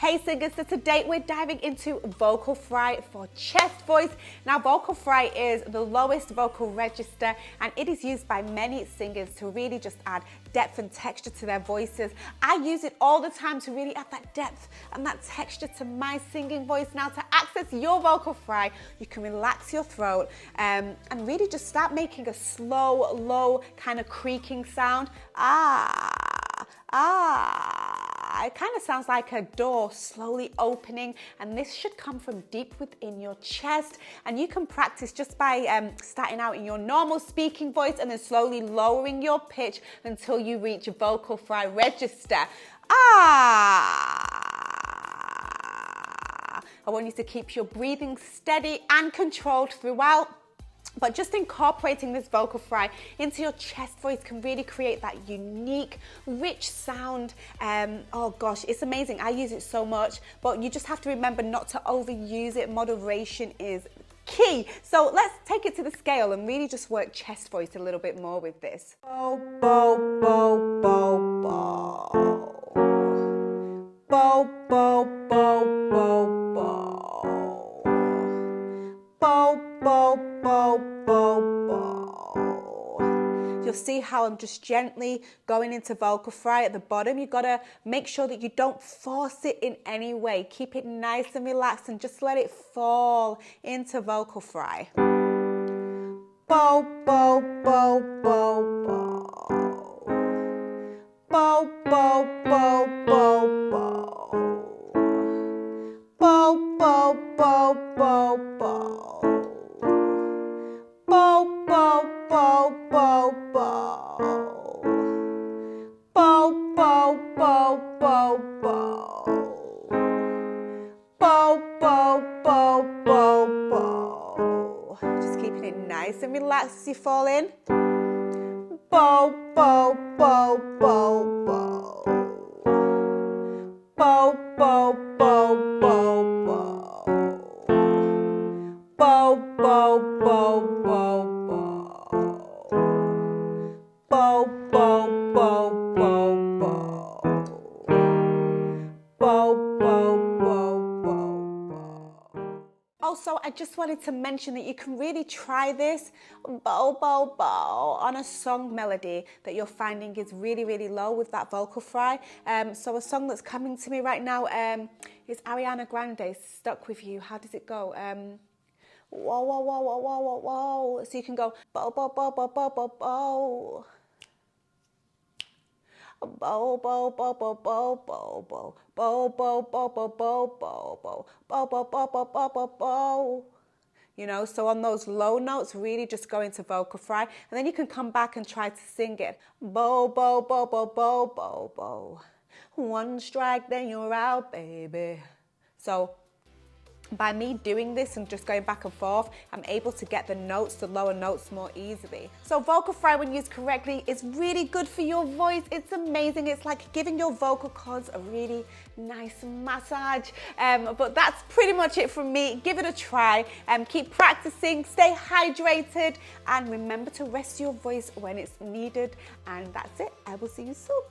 Hey singers, so today we're diving into vocal fry for chest voice. Now vocal fry is the lowest vocal register and it is used by many singers to really just add depth and texture to their voices. I use it all the time to really add that depth and that texture to my singing voice. Now to access your vocal fry, you can relax your throat and really just start making a slow, low kind of creaking sound. It kind of sounds like a door slowly opening, and this should come from deep within your chest. And you can practice just by starting out in your normal speaking voice and then slowly lowering your pitch until you reach a vocal fry register. I want you to keep your breathing steady and controlled throughout. But just incorporating this vocal fry into your chest voice can really create that unique, rich sound. Oh gosh, it's amazing. I use it so much, but you just have to remember not to overuse it. Moderation is key. So let's take it to the scale and really just work chest voice a little bit more with this. Bo, bo, bo, bo, bo. Bo, bo, bo, bo, bo. Bo, bo, bo, bo, bo. You'll see how I'm just gently going into vocal fry at the bottom. You've got to make sure that you don't force it in any way. Keep it nice and relaxed and just let it fall into vocal fry. Bo, bo, bo, bo, bo. Bo, bo, bo, bo, bo. Bo, bo, bo, bo, bo. Bo, bo, bo, bo, bo. Bo, bo, bo, bo, bo. Bo, bo, bo, bo, bo. Just keeping it nice and relaxed as you fall in. Bo, bo, bo, bo, bo. Bo, bo, bo, bo, bo. Bo, bo, bo, bo, bo. Bo, bo, bo, bo, bo. Bo, bo, bo, bo, bo. Also, I just wanted to mention that you can really try this bo, bo, bo on a song melody that you're finding is really, really low with that vocal fry. So a song that's coming to me right now is Ariana Grande, Stuck With You. How does it go? Whoa, whoa, whoa, whoa, whoa, whoa, whoa. So you can go bo, bo, bo, bo, bo, bo, bo. Bo, bo, bo, bo, bo, bo, bo. Bo, bo, bo, bo, bo, bo, bo. Bo, bo, bo, bo, bo, bo, bo. You know, so on those low notes, really just go into vocal fry. And then you can come back and try to sing it. Bo, bo, bo, bo, bo, bo, bo. One strike, then you're out, baby. So by me doing this and just going back and forth, I'm able to get the notes, the lower notes more easily. So vocal fry when used correctly is really good for your voice. It's amazing. It's like giving your vocal cords a really nice massage. But that's pretty much it from me. Give it a try. Keep practicing, stay hydrated, and remember to rest your voice when it's needed. And that's it. I will see you soon.